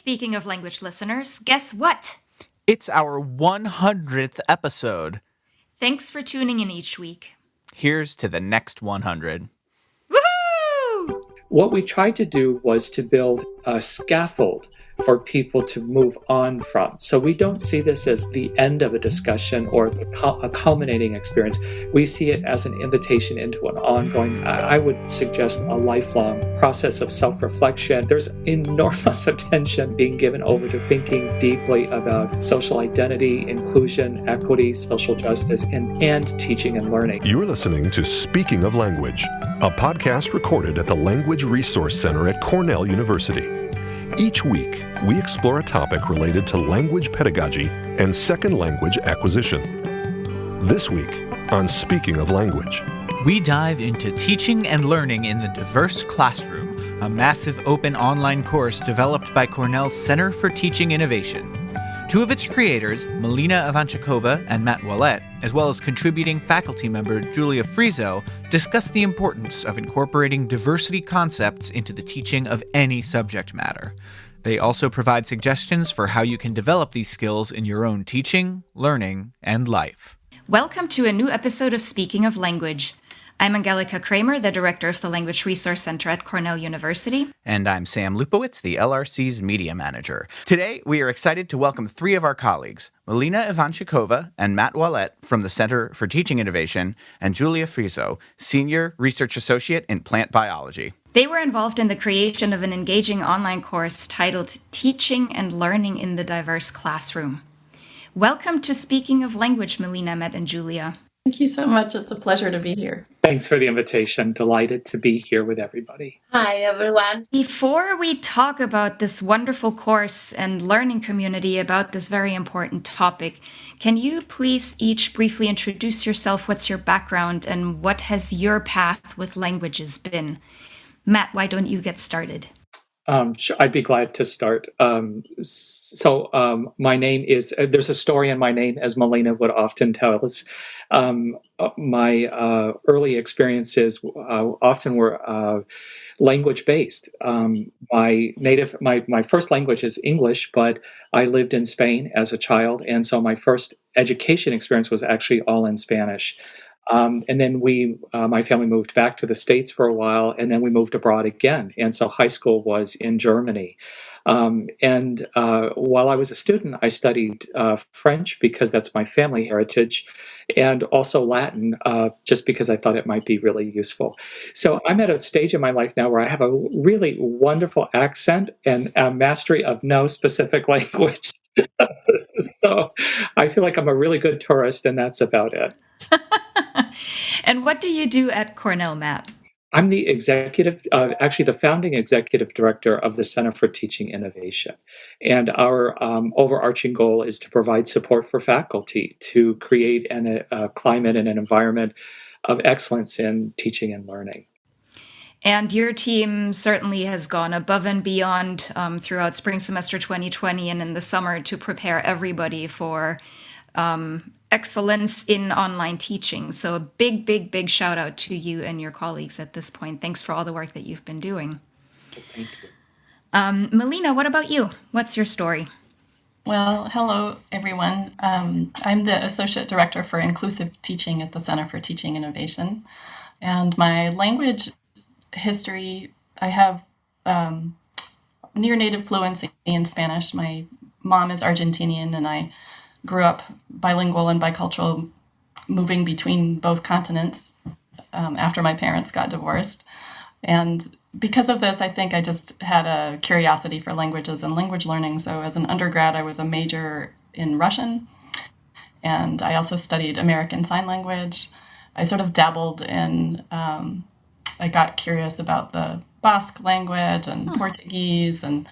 Speaking of language listeners, guess what? It's our 100th episode. Thanks for tuning in each week. Here's to the next 100. Woohoo! What we tried to do was to build a scaffold for people to move on from. So we don't see this as the end of a discussion or a culminating experience. We see it as an invitation into an ongoing, I would suggest, a lifelong process of self-reflection. There's enormous attention being given over to thinking deeply about social identity, inclusion, equity, social justice, and teaching and learning. You're listening to Speaking of Language, a podcast recorded at the Language Resource Center at Cornell University. Each week, we explore a topic related to language pedagogy and second language acquisition. This week, on Speaking of Language, we dive into teaching and learning in the diverse classroom, a massive open online course developed by Cornell's Center for Teaching Innovation. Two of its creators, Melina Ivanchikova and Matt Ouellett, as well as contributing faculty member Giulia Friso, discuss the importance of incorporating diversity concepts into the teaching of any subject matter. They also provide suggestions for how you can develop these skills in your own teaching, learning, and life. Welcome to a new episode of Speaking of Language. I'm Angelika Kramer, the director of the Language Resource Center at Cornell University. And I'm Sam Lupowitz, the LRC's media manager. Today, we are excited to welcome three of our colleagues, Melina Ivanchikova and Matt Ouellett from the Center for Teaching Innovation, and Giulia Friso, Senior Research Associate in Plant Biology. They were involved in the creation of an engaging online course titled Teaching and Learning in the Diverse Classroom. Welcome to Speaking of Language, Melina, Matt, and Giulia. Thank you so much. It's a pleasure to be here. Thanks for the invitation. Delighted to be here with everybody. Hi, everyone. Before we talk about this wonderful course and learning community about this very important topic, can you please each briefly introduce yourself? What's your background and what has your path with languages been? Matt, why don't you get started? Sure, I'd be glad to start. My name is, there's a story in my name, as Melina would often tell us. My early experiences often were language-based. My first language is English, but I lived in Spain as a child, and so my first education experience was actually all in Spanish. And then my family moved back to the States for a while, and then we moved abroad again. And so high school was in Germany. While I was a student, I studied French because that's my family heritage, and also Latin, just because I thought it might be really useful. So I'm at a stage in my life now where I have a really wonderful accent and a mastery of no specific language. So I feel like I'm a really good tourist, and that's about it. And what do you do at Cornell, Matt? I'm the actually the founding executive director of the Center for Teaching Innovation. And our overarching goal is to provide support for faculty to create a climate and an environment of excellence in teaching and learning. And your team certainly has gone above and beyond throughout spring semester 2020 and in the summer to prepare everybody for excellence in online teaching. So a big, big, big shout out to you and your colleagues at this point. Thanks for all the work that you've been doing. Thank you. Melina, what about you? What's your story? Well, hello, everyone. I'm the Associate Director for Inclusive Teaching at the Center for Teaching Innovation. And my language history, I have near native fluency in Spanish. My mom is Argentinian, and I grew up bilingual and bicultural, moving between both continents after my parents got divorced. And because of this, I think I just had a curiosity for languages and language learning. So as an undergrad, I was a major in Russian, and I also studied American Sign Language. I sort of dabbled in, I got curious about the Basque language and Portuguese and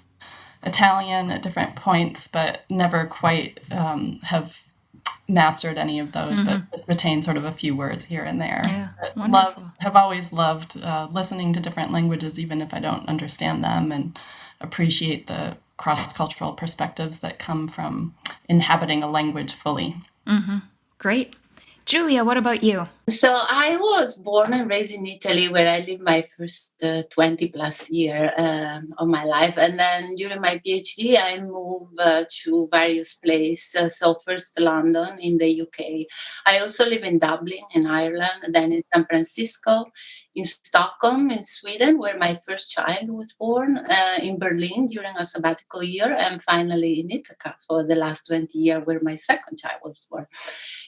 Italian at different points, but never quite have mastered any of those, but just retained sort of a few words here and there. Yeah, have always loved listening to different languages, even if I don't understand them, and appreciate the cross-cultural perspectives that come from inhabiting a language fully. Great. Julia, what about you? So I was born and raised in Italy, where I lived my first 20 plus year of my life. And then during my PhD, I moved to various places. So first London in the UK. I also live in Dublin in Ireland, then in San Francisco, in Stockholm in Sweden, where my first child was born, in Berlin during a sabbatical year, and finally in Ithaca for the last 20 years, where my second child was born.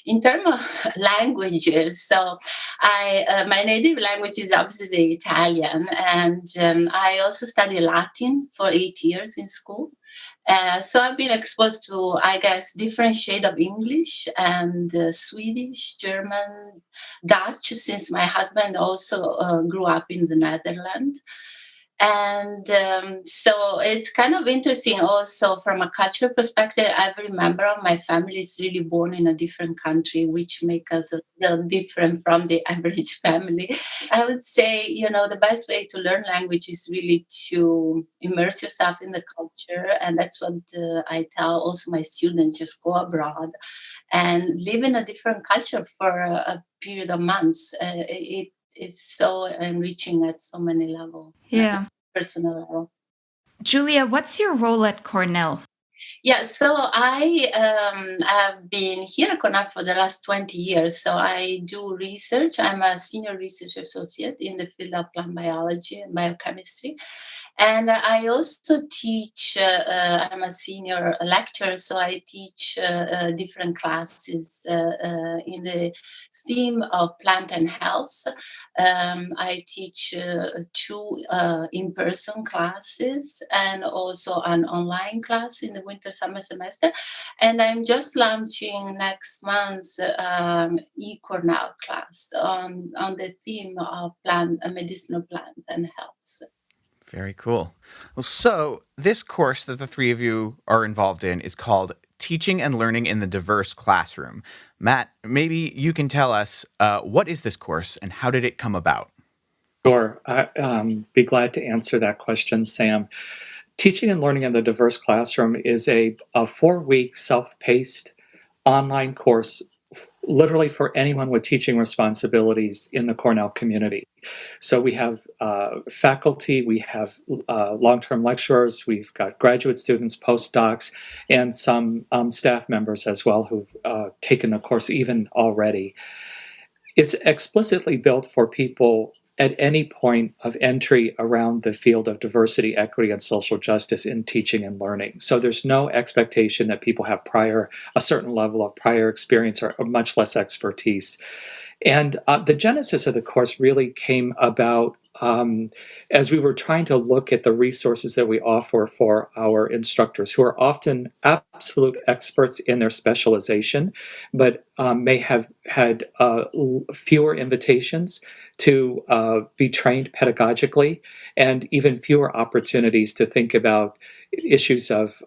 In terms of languages, so my native language is obviously Italian, and I also studied Latin for 8 years in school. So I've been exposed to, I guess, different shade of English and Swedish, German, Dutch, since my husband also grew up in the Netherlands. And so it's kind of interesting also from a cultural perspective. Every member of my family is really born in a different country, which makes us a little different from the average family. I would say, the best way to learn language is really to immerse yourself in the culture. And that's what I tell also my students, just go abroad and live in a different culture for a period of months. It's so enriching at so many levels. Yeah. Personal level. Julia, what's your role at Cornell? Yeah, so I have been here at Cornell for the last 20 years. So I do research. I'm a senior research associate in the field of plant biology and biochemistry. And I also teach, I'm a senior lecturer, so I teach different classes in the theme of plant and health. I teach two in-person classes and also an online class in the winter summer semester. And I'm just launching next month e-Cornell class on the theme of medicinal plant and health. Very cool. Well, so this course that the three of you are involved in is called Teaching and Learning in the Diverse Classroom. Matt, maybe you can tell us what is this course and how did it come about? Sure. I'd be glad to answer that question, Sam. Teaching and Learning in the Diverse Classroom is a 4-week self-paced online course literally for anyone with teaching responsibilities in the Cornell community. So we have faculty, we have long-term lecturers, we've got graduate students, postdocs, and some staff members as well who've taken the course even already. It's explicitly built for people at any point of entry around the field of diversity, equity, and social justice in teaching and learning. So there's no expectation that people have a certain level of prior experience or much less expertise. And the genesis of the course really came about as we were trying to look at the resources that we offer for our instructors, who are often absolute experts in their specialization, but may have had fewer invitations to be trained pedagogically, and even fewer opportunities to think about issues of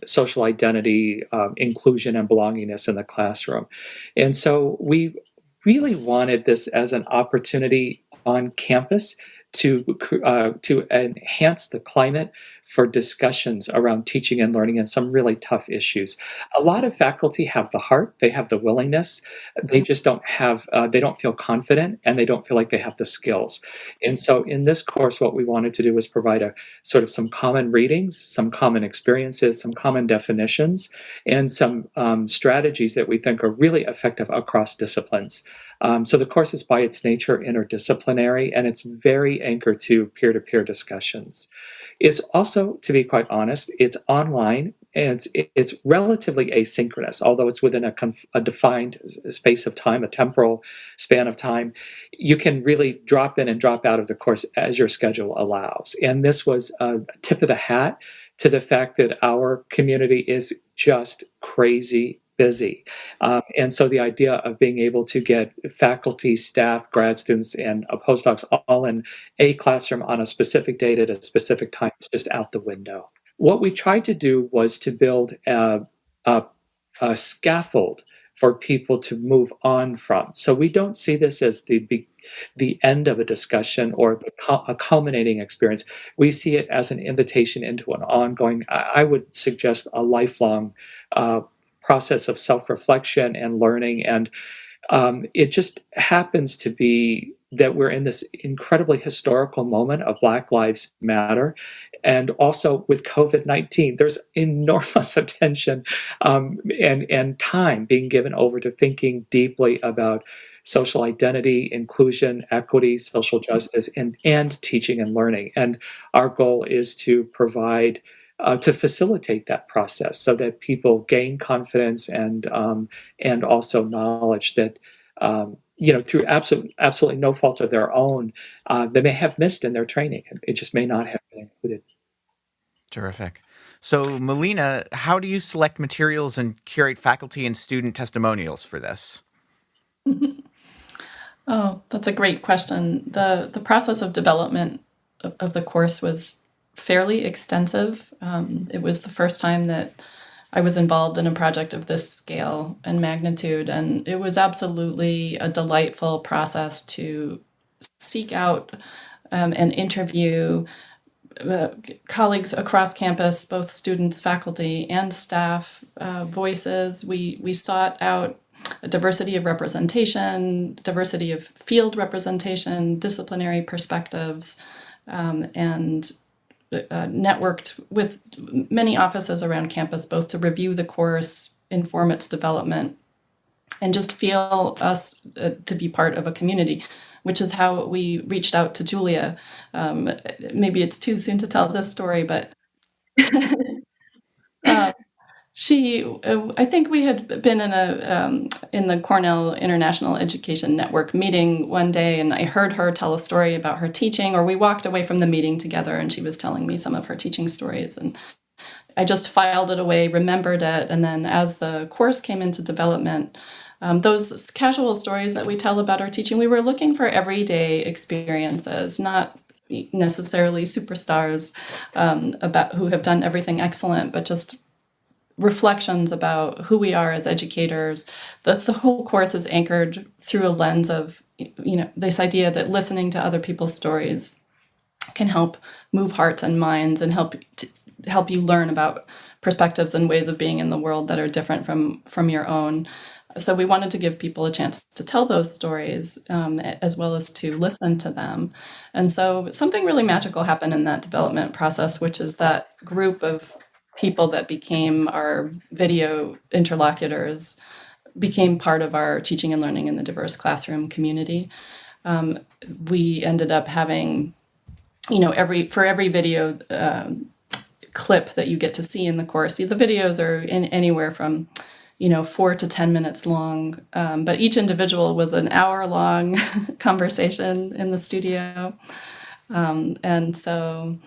social identity, inclusion, and belongingness in the classroom. And so we really wanted this as an opportunity on campus to enhance the climate for discussions around teaching and learning and some really tough issues. A lot of faculty have the heart, they have the willingness, they just don't have, they don't feel confident, and they don't feel like they have the skills. And so in this course, what we wanted to do was provide a sort of some common readings, some common experiences, some common definitions, and some strategies that we think are really effective across disciplines. So the course is by its nature interdisciplinary, and it's very anchored to peer-to-peer discussions. It's also, to be quite honest, it's online, and it's relatively asynchronous, although it's within a defined space of time, a temporal span of time. You can really drop in and drop out of the course as your schedule allows. And this was a tip of the hat to the fact that our community is just crazy busy. And so the idea of being able to get faculty, staff, grad students, and postdocs all in a classroom on a specific date at a specific time is just out the window. What we tried to do was to build a scaffold for people to move on from. So we don't see this as the end of a discussion or a culminating experience. We see it as an invitation into an ongoing, I would suggest, a lifelong process of self-reflection and learning. And it just happens to be that we're in this incredibly historical moment of Black Lives Matter. And also with COVID-19, there's enormous attention and time being given over to thinking deeply about social identity, inclusion, equity, social justice, and teaching and learning. And our goal is to provide to facilitate that process so that people gain confidence and also knowledge that through absolutely no fault of their own, they may have missed in their training. It just may not have been included. Terrific. So, Melina, how do you select materials and curate faculty and student testimonials for this? Oh, that's a great question. The process of development of the course was fairly extensive. It was the first time that I was involved in a project of this scale and magnitude, and it was absolutely a delightful process to seek out and interview colleagues across campus, both students, faculty, and staff voices. We sought out a diversity of representation, diversity of field representation, disciplinary perspectives, and networked with many offices around campus, both to review the course, inform its development, and just feel us to be part of a community, which is how we reached out to Giulia. Maybe it's too soon to tell this story, but I think we had been in the Cornell International Education Network meeting one day, and I heard her tell a story about her teaching, or we walked away from the meeting together, and she was telling me some of her teaching stories, and I just filed it away, remembered it, and then as the course came into development, those casual stories that we tell about our teaching, we were looking for everyday experiences, not necessarily superstars about who have done everything excellent, but just reflections about who we are as educators. The whole course is anchored through a lens of, this idea that listening to other people's stories can help move hearts and minds and help you learn about perspectives and ways of being in the world that are different from your own. So we wanted to give people a chance to tell those stories as well as to listen to them. And so something really magical happened in that development process, which is that group of people that became our video interlocutors became part of our teaching and learning in the diverse classroom community. We ended up having, for every video clip that you get to see in the course, the videos are anywhere from 4 to 10 minutes long, but each individual was an hour-long conversation in the studio. And so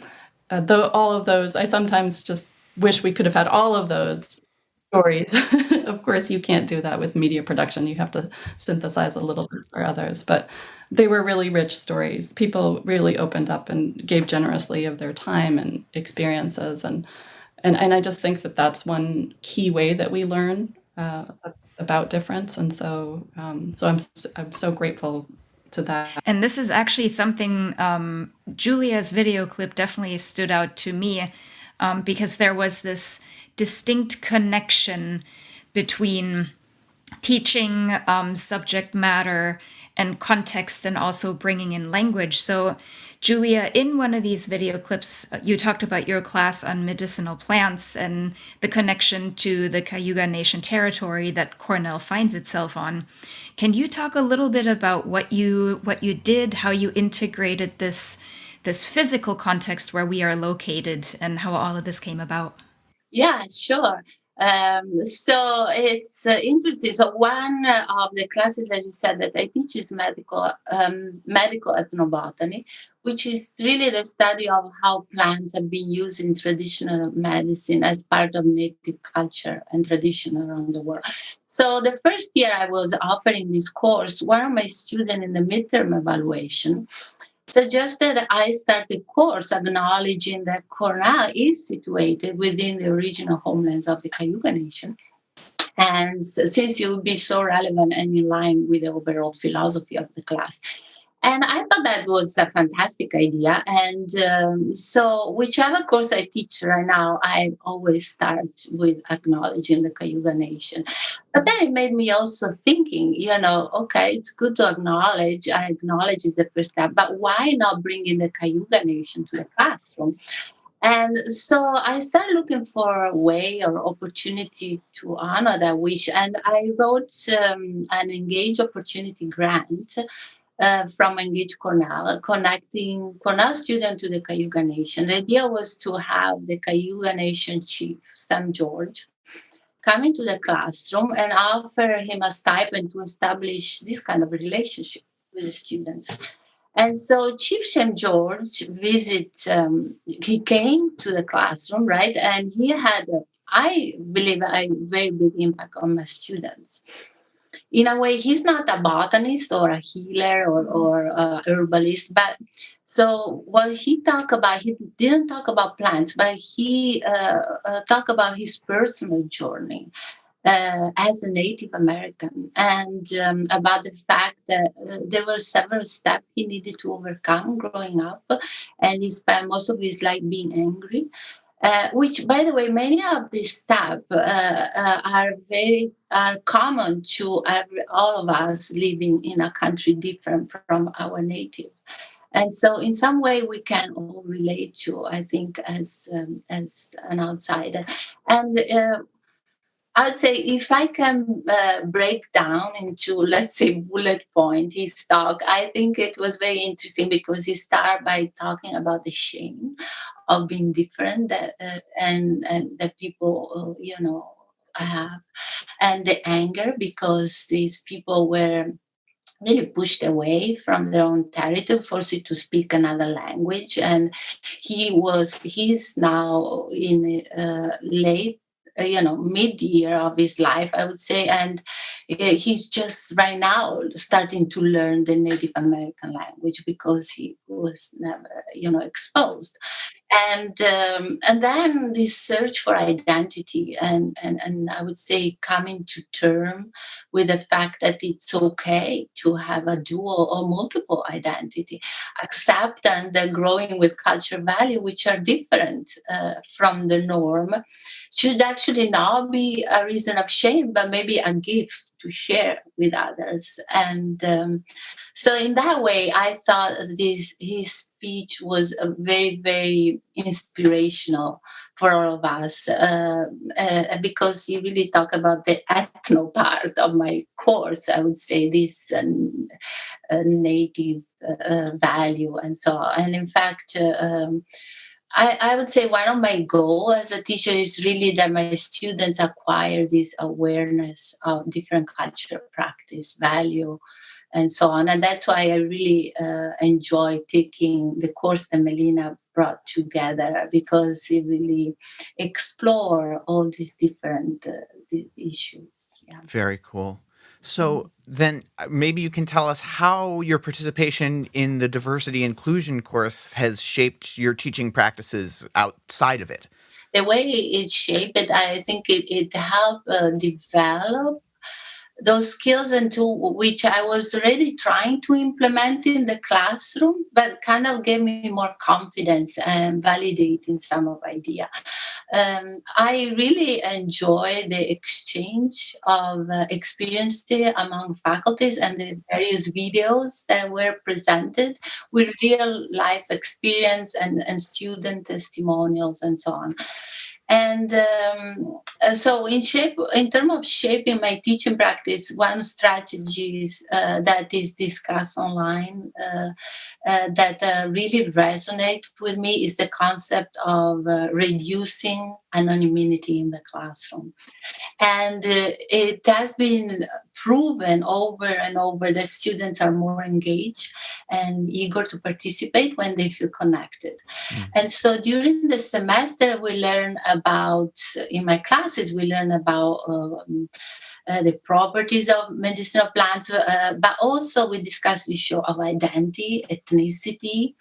though all of those, I sometimes just wish we could have had all of those stories. Of course, you can't do that with media production. You have to synthesize a little bit for others, but they were really rich stories. People really opened up and gave generously of their time and experiences. And I just think that that's one key way that we learn about difference. And so I'm so grateful to that. And this is actually something, Giulia's video clip definitely stood out to me because there was this distinct connection between teaching subject matter and context and also bringing in language. So Giulia, in one of these video clips, you talked about your class on medicinal plants and the connection to the Cayuga Nation territory that Cornell finds itself on. Can you talk a little bit about what you did, how you integrated this physical context where we are located, and how all of this came about? Yeah, sure. So it's interesting. So one of the classes, as you said, that I teach is medical ethnobotany, which is really the study of how plants have been used in traditional medicine as part of native culture and tradition around the world. So the first year I was offering this course, one of my students in the midterm evaluation suggested I start a course acknowledging that Cornell is situated within the original homelands of the Cayuga Nation. And since it would be so relevant and in line with the overall philosophy of the class. And I thought that was a fantastic idea. And so, whichever course I teach right now, I always start with acknowledging the Cayuga Nation. But then it made me also thinking, okay, it's good to acknowledge. I acknowledge is the first step, but why not bring in the Cayuga Nation to the classroom? And so I started looking for a way or opportunity to honor that wish. And I wrote an Engage Opportunity Grant from Engage Cornell, connecting Cornell students to the Cayuga Nation. The idea was to have the Cayuga Nation chief, Sam George, come into the classroom and offer him a stipend to establish this kind of relationship with the students. And so Chief Sam George he came to the classroom, right? And he had, I believe, a very big impact on my students. In a way, he's not a botanist or a healer or a herbalist, but so what he talked about, he didn't talk about plants, but he talked about his personal journey as a Native American, and about the fact that there were several steps he needed to overcome growing up, and he spent most of his life being angry. Which, by the way, many of these steps are common to all of us living in a country different from our native. And so, in some way, we can all relate to, I think, as an outsider. And I'd say if I can break down into, let's say, bullet point his talk, I think it was very interesting because he started by talking about the shame of being different and that people, have, and the anger because these people were really pushed away from their own territory, forced to speak another language. And he's now in late, mid-year of his life, I would say. And he's just right now starting to learn the Native American language because he was never, exposed. And then this search for identity and I would say coming to term with the fact that it's okay to have a dual or multiple identity, accept and growing with culture value which are different from the norm, should actually not be a reason of shame, but maybe a gift to share with others. And so in that way, I thought his speech was very, very inspirational for all of us because he really talked about the ethno part of my course, I would say, this native value and so on. And in fact, I would say one of my goals as a teacher is really that my students acquire this awareness of different culture, practice, value, and so on. And that's why I really enjoy taking the course that Melina brought together because it really explore all these different issues. Yeah. Very cool. So then maybe you can tell us how your participation in the diversity inclusion course has shaped your teaching practices outside of it. The way it shaped it, I think it helped develop those skills and tools which I was already trying to implement in the classroom, but kind of gave me more confidence and validating some of idea. I really enjoy the exchange of experience among faculties and the various videos that were presented with real life experience and student testimonials and so on. And so in terms of shaping my teaching practice, one strategy that is discussed online that really resonate with me is the concept of reducing anonymity in the classroom. And it has been proven over and over that students are more engaged and eager to participate when they feel connected. And so during the semester, we learn about, in my classes, we learn about the properties of medicinal plants, but also we discuss the issue of identity, ethnicity,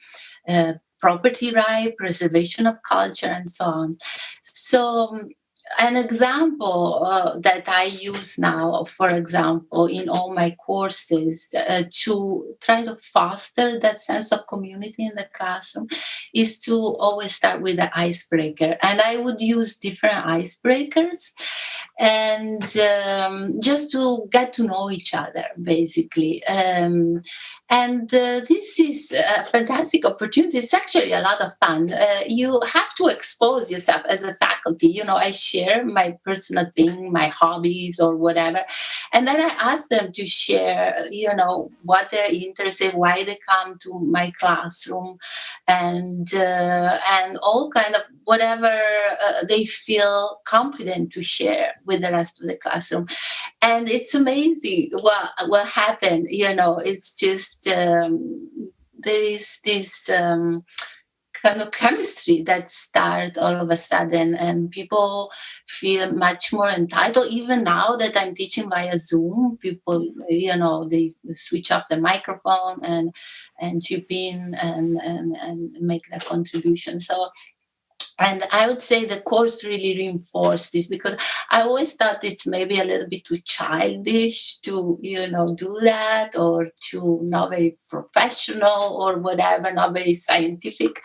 property right, preservation of culture, and so on. So an example that I use now, for example, in all my courses to try to foster that sense of community in the classroom is to always start with the icebreaker. And I would use different icebreakers and just to get to know each other, basically. And this is a fantastic opportunity. It's actually a lot of fun. You have to expose yourself as a faculty. I share my personal thing, my hobbies or whatever. And then I ask them to share, what they're interested, why they come to my classroom, and all kind of whatever they feel confident to share with the rest of the classroom. And it's amazing what happened. It's just there is this kind of chemistry that starts all of a sudden, and people feel much more entitled. Even now that I'm teaching via Zoom, people, they switch off the microphone and chip in and make their contribution. So, and I would say the course really reinforced this, because I always thought it's maybe a little bit too childish to, do that, or too not very professional or whatever, not very scientific,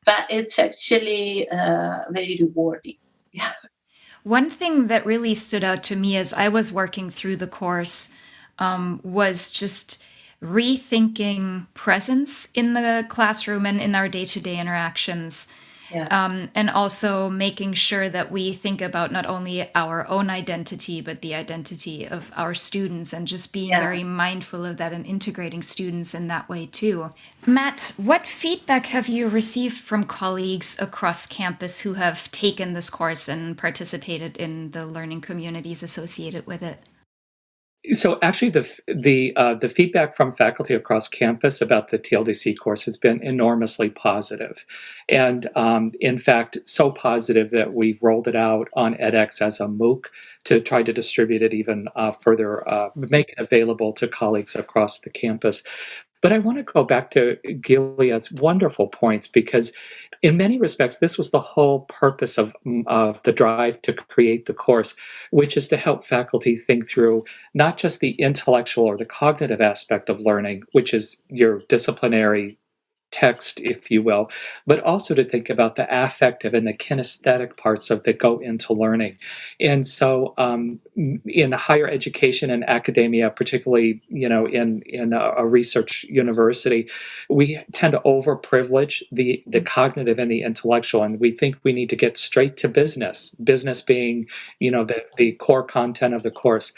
but it's actually very rewarding. Yeah. One thing that really stood out to me as I was working through the course was just rethinking presence in the classroom and in our day-to-day interactions. Yeah. And also making sure that we think about not only our own identity, but the identity of our students, and just being Yeah. very mindful of that and integrating students in that way too. Matt, what feedback have you received from colleagues across campus who have taken this course and participated in the learning communities associated with it? So actually, the feedback from faculty across campus about the TLDC course has been enormously positive, and in fact, so positive that we've rolled it out on edX as a MOOC to try to distribute it even further, make it available to colleagues across the campus. But I want to go back to Giulia's wonderful points, because in many respects, this was the whole purpose of the drive to create the course, which is to help faculty think through not just the intellectual or the cognitive aspect of learning, which is your disciplinary text, if you will, but also to think about the affective and the kinesthetic parts of that go into learning. And so, in higher education and academia, particularly in a research university, we tend to overprivilege the cognitive and the intellectual, and we think we need to get straight to business. Business being, the core content of the course.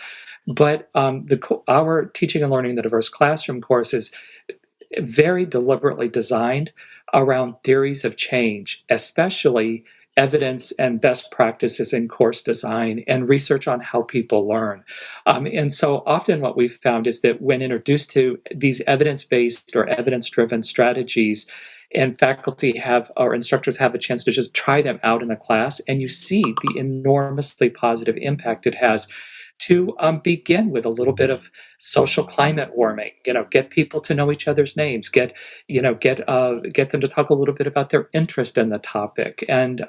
But our teaching and learning the diverse classroom course is very deliberately designed around theories of change, especially evidence and best practices in course design and research on how people learn. And so often what we've found is that when introduced to these evidence-based or evidence-driven strategies, and faculty have or instructors have a chance to just try them out in a class, and you see the enormously positive impact it has to begin with a little bit of social climate warming. Get people to know each other's names. Get them to talk a little bit about their interest in the topic. And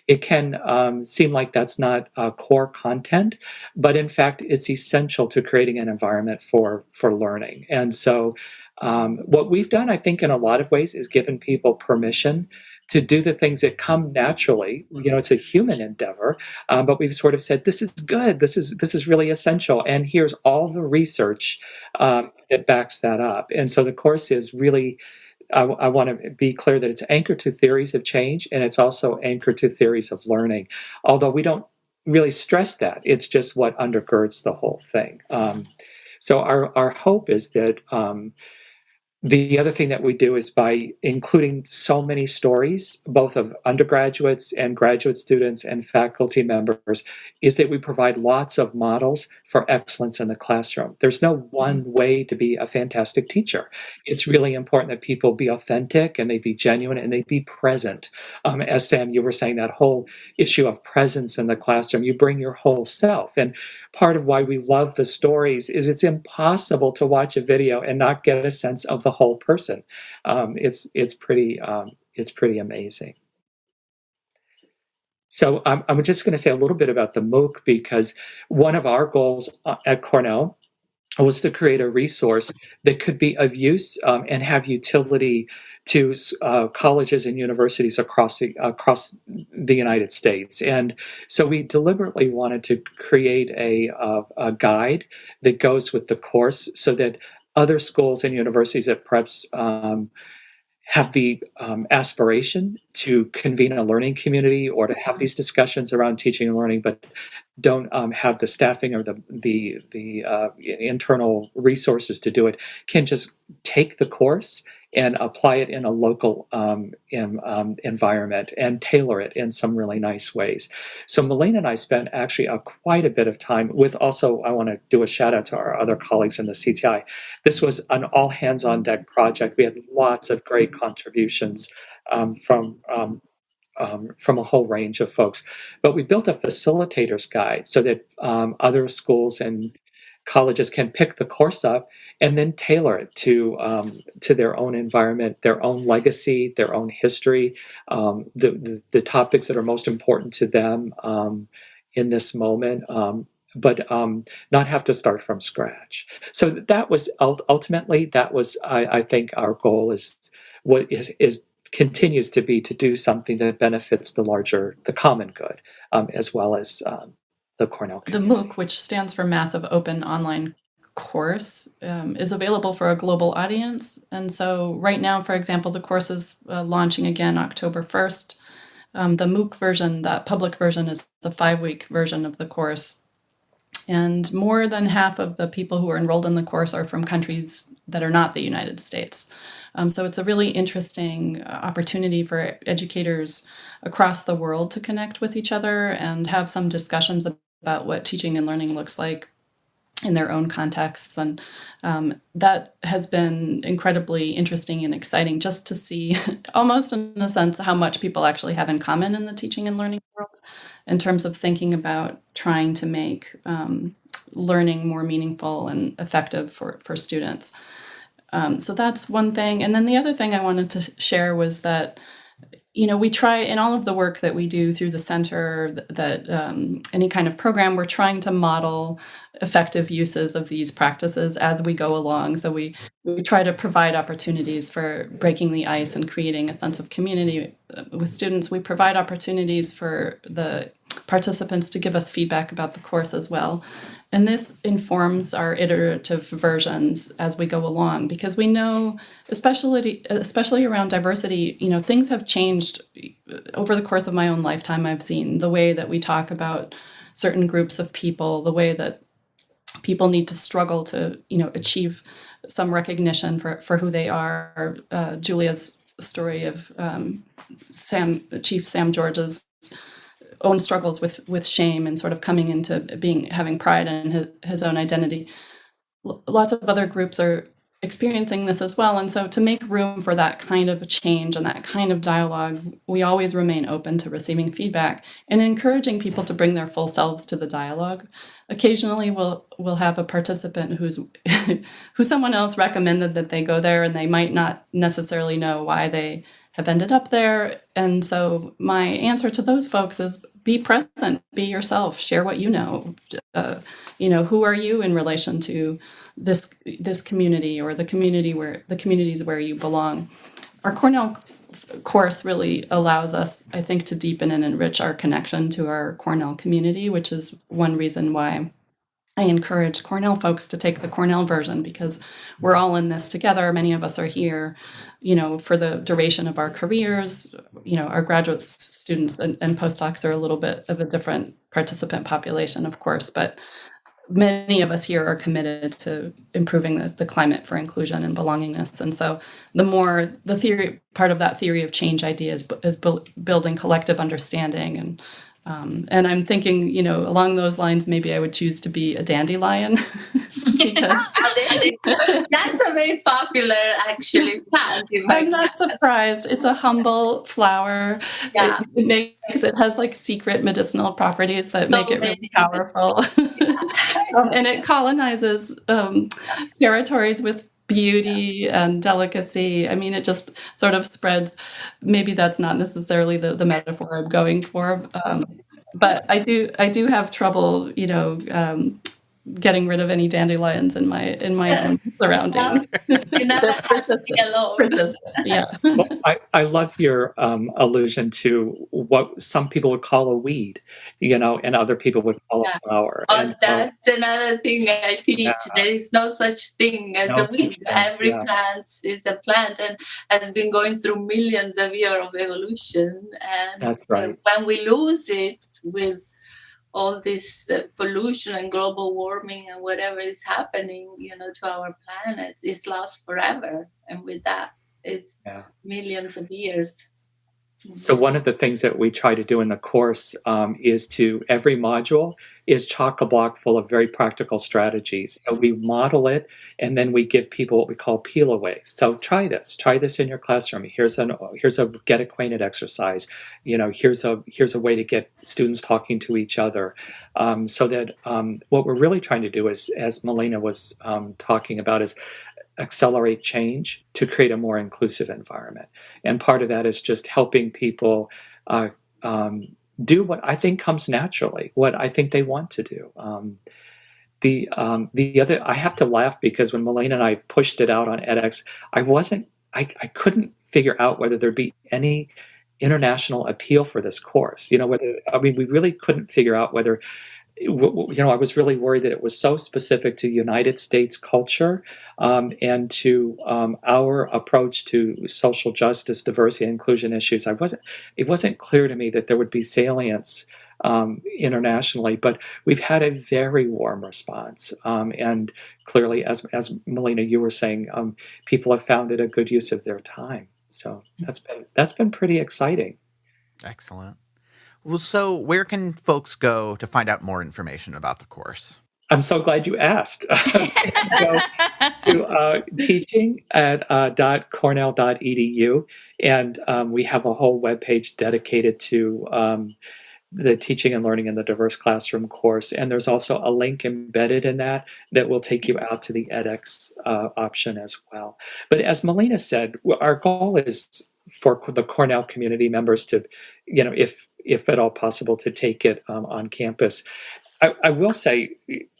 it can seem like that's not core content, but in fact, it's essential to creating an environment for learning. And so, what we've done, I think, in a lot of ways, is given people permission to do the things that come naturally. It's a human endeavor, but we've sort of said, this is good, this is really essential, and here's all the research that backs that up. And so the course is really, I want to be clear that it's anchored to theories of change, and it's also anchored to theories of learning, although we don't really stress that. It's just what undergirds the whole thing. So our hope is that the other thing that we do is, by including so many stories, both of undergraduates and graduate students and faculty members, is that we provide lots of models for excellence in the classroom. There's no one way to be a fantastic teacher. It's really important that people be authentic and they be genuine and they be present. As Sam, you were saying, that whole issue of presence in the classroom, you bring your whole self. And part of why we love the stories is it's impossible to watch a video and not get a sense of the whole person. It's pretty amazing. So I'm just going to say a little bit about the MOOC, because one of our goals at Cornell was to create a resource that could be of use and have utility to colleges and universities across the United States. And so we deliberately wanted to create a guide that goes with the course, so that other schools and universities that perhaps have the aspiration to convene a learning community or to have these discussions around teaching and learning, but don't have the staffing or the internal resources to do it, can just take the course and apply it in a local environment and tailor it in some really nice ways. So Melina and I spent actually quite a bit of time with, also I want to do a shout out to our other colleagues in the CTI. This was an all hands on deck project. We had lots of great contributions from a whole range of folks. But we built a facilitator's guide so that other schools and colleges can pick the course up and then tailor it to their own environment, their own legacy, their own history, the topics that are most important to them in this moment. But not have to start from scratch. So that was ultimately, that was, I think, our goal is what is continues to be to do something that benefits the common good, as well as the Cornell community. The MOOC, which stands for Massive Open Online Course, is available for a global audience. And so right now, for example, the course is launching again October 1st. The MOOC version, that public version, is the 5-week version of the course. And more than half of the people who are enrolled in the course are from countries that are not the United States. So it's a really interesting opportunity for educators across the world to connect with each other and have some discussions about what teaching and learning looks like in their own contexts. And that has been incredibly interesting and exciting, just to see, almost in a sense, how much people actually have in common in the teaching and learning world in terms of thinking about trying to make learning more meaningful and effective for students. So that's one thing. And then the other thing I wanted to share was that, we try in all of the work that we do through the center, that any kind of program, we're trying to model effective uses of these practices as we go along. So we try to provide opportunities for breaking the ice and creating a sense of community with students. We provide opportunities for the participants to give us feedback about the course as well. And this informs our iterative versions as we go along, because we know, especially around diversity, things have changed over the course of my own lifetime. I've seen the way that we talk about certain groups of people, the way that people need to struggle to, achieve some recognition for who they are. Giulia's story of Chief Sam George's own struggles with shame and sort of coming into having pride in his own identity. Lots of other groups are experiencing this as well. And so to make room for that kind of change and that kind of dialogue, we always remain open to receiving feedback and encouraging people to bring their full selves to the dialogue. Occasionally we'll have a participant who someone else recommended that they go there, and they might not necessarily know why they have ended up there. And so my answer to those folks is be present, be yourself, share what you know. Who are you in relation to this community, or the communities where you belong? Our Cornell course really allows us, I think, to deepen and enrich our connection to our Cornell community, which is one reason why I encourage Cornell folks to take the Cornell version, because we're all in this together. Many of us are here, for the duration of our careers. Our graduate students and postdocs are a little bit of a different participant population, of course, but many of us here are committed to improving the climate for inclusion and belongingness. And so the theory, part of that theory of change idea is building collective understanding. And I'm thinking, along those lines, maybe I would choose to be a dandelion. That's a very popular, actually, plant. I'm not surprised. It's a humble flower. Yeah. It has like secret medicinal properties that make it really powerful. And it colonizes territories with beauty and delicacy. I mean, it just sort of spreads. Maybe that's not necessarily the metaphor I'm going for, but I do have trouble, getting rid of any dandelions in my own surroundings. You never They're have to be alone. persistent, yeah. Well, I love your allusion to what some people would call a weed, and other people would call Yeah. a flower. Oh, And so, that's another thing I teach. yeah, There is no such thing as no a weed. such thing. Every Yeah, plant is a plant and has been going through millions of years of evolution. And that's right. when we lose it with all this pollution and global warming and whatever is happening, to our planet, it's lost forever. And with that, it's Yeah. millions of years. So one of the things that we try to do in the course is to every module is chock a block full of very practical strategies. So we model it, and then we give people what we call peel away. So try this in your classroom. Here's a get acquainted exercise. Here's a way to get students talking to each other. So that what we're really trying to do is, as Melina was talking about, is accelerate change to create a more inclusive environment. And part of that is just helping people uh, do what I think comes naturally, what I think they want to do. The other, I have to laugh because when Melina and I pushed it out on edX, I couldn't figure out whether there'd be any international appeal for this course. We really couldn't figure out whether I was really worried that it was so specific to United States culture and to our approach to social justice, diversity, and inclusion issues. It wasn't clear to me that there would be salience internationally, but we've had a very warm response. And clearly, as Melina, you were saying, people have found it a good use of their time. So that's been pretty exciting. Excellent. Well, so where can folks go to find out more information about the course? I'm so glad you asked. Go to teaching at .cornell.edu, and we have a whole webpage dedicated to the teaching and learning in the diverse classroom course. And there's also a link embedded in that will take you out to the edX option as well. But as Melina said, our goal is for the Cornell community members to, if at all possible, to take it on campus. I will say,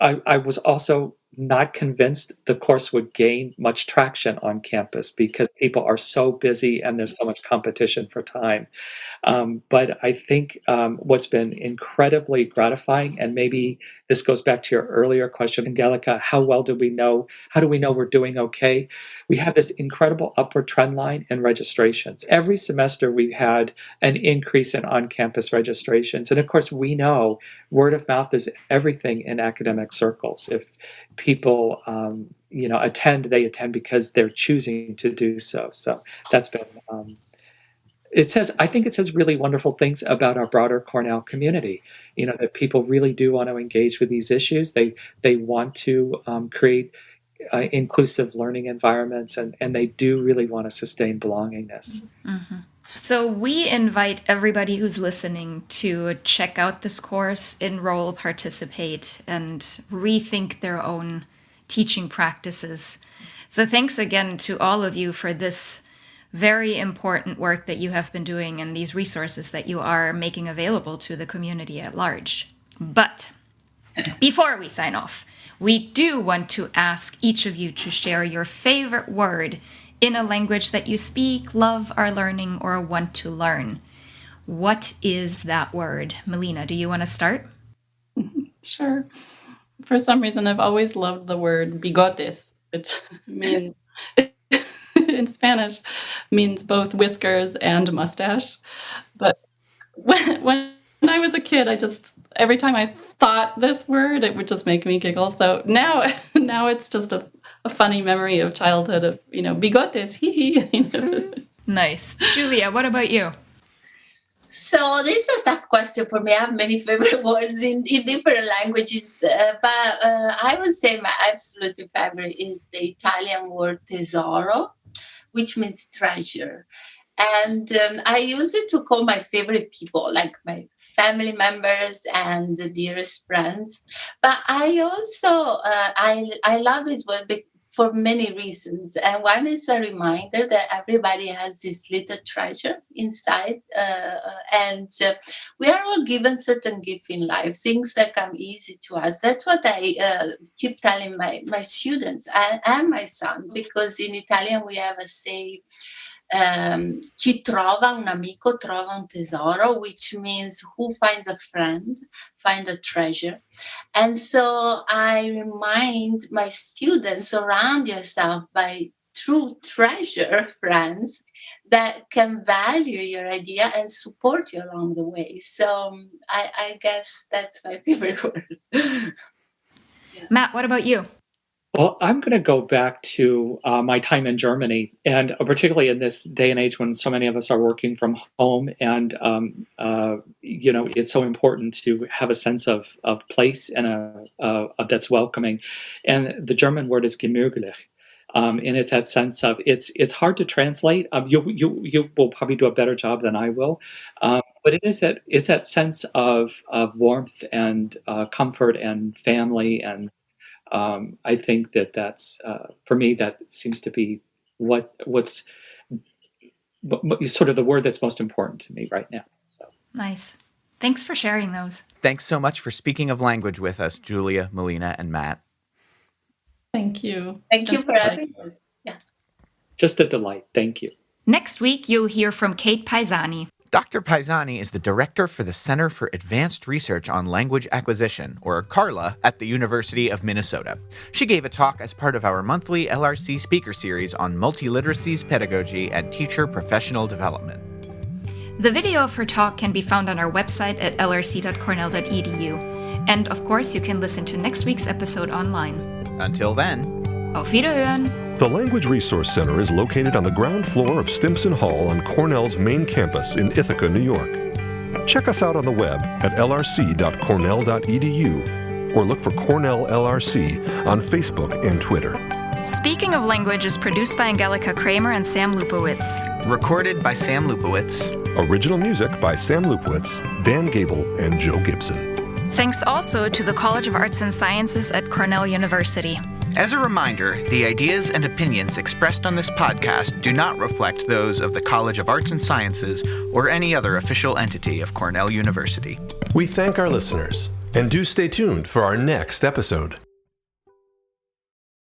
I was also not convinced the course would gain much traction on campus because people are so busy and there's so much competition for time. But I think what's been incredibly gratifying, and maybe this goes back to your earlier question, Angelica, how do we know we're doing okay? We have this incredible upward trend line in registrations. Every semester we've had an increase in on-campus registrations. And of course, we know word of mouth is everything in academic circles. If people attend, they attend because they're choosing to do so. So that's been I think it says really wonderful things about our broader Cornell community. That people really do want to engage with these issues. They want to create inclusive learning environments, and they do really want to sustain belongingness. Mm-hmm. So we invite everybody who's listening to check out this course, enroll, participate, and rethink their own teaching practices. So thanks again to all of you for this very important work that you have been doing and these resources that you are making available to the community at large. But before we sign off, we do want to ask each of you to share your favorite word in a language that you speak, love, are learning, or want to learn. What is that word? Melina, do you want to start? Sure. For some reason, I've always loved the word bigotes, which means in Spanish means both whiskers and mustache. But when I was a kid, every time I thought this word, it would just make me giggle. So now it's just a funny memory of childhood of, bigotes, hee hee. Nice. Giulia, what about you? So this is a tough question for me. I have many favorite words in different languages, but I would say my absolute favorite is the Italian word tesoro, which means treasure. And I use it to call my favorite people, like my family members and the dearest friends. But I also, I love this word for many reasons. And one is a reminder that everybody has this little treasure inside. We are all given certain gifts in life, things that come easy to us. That's what I keep telling my students and my sons, because in Italian we have a say, chi trova un amico trova un tesoro, which means who finds a friend find a treasure. And so I remind my students, surround yourself by true treasure friends that can value your idea and support you along the way. So I guess that's my favorite word. Matt, what about you? Well, I'm going to go back to my time in Germany, and particularly in this day and age when so many of us are working from home, and it's so important to have a sense of place and that's welcoming. And the German word is gemütlich, and it's that sense of it's hard to translate. You will probably do a better job than I will, but it's that sense of warmth and comfort and family and. I think that's for me that seems to be what's sort of the word that's most important to me right now. So Nice. Thanks for sharing those. Thanks so much for speaking of language with us, Giulia, Melina, and Matt. Thank you. Thank you for having us. Yeah. Just a delight. Thank you. Next week, you'll hear from Kate Paisani. Dr. Paisani is the director for the Center for Advanced Research on Language Acquisition, or CARLA, at the University of Minnesota. She gave a talk as part of our monthly LRC speaker series on multiliteracies, pedagogy, and teacher professional development. The video of her talk can be found on our website at lrc.cornell.edu. And of course, you can listen to next week's episode online. Until then, Auf Wiederhören! The Language Resource Center is located on the ground floor of Stimson Hall on Cornell's main campus in Ithaca, New York. Check us out on the web at lrc.cornell.edu or look for Cornell LRC on Facebook and Twitter. Speaking of Language is produced by Angelica Kramer and Sam Lupowitz. recorded by Sam Lupowitz. Original music by Sam Lupowitz, Dan Gable, and Joe Gibson. Thanks also to the College of Arts and Sciences at Cornell University. As a reminder, the ideas and opinions expressed on this podcast do not reflect those of the College of Arts and Sciences or any other official entity of Cornell University. We thank our listeners, and do stay tuned for our next episode.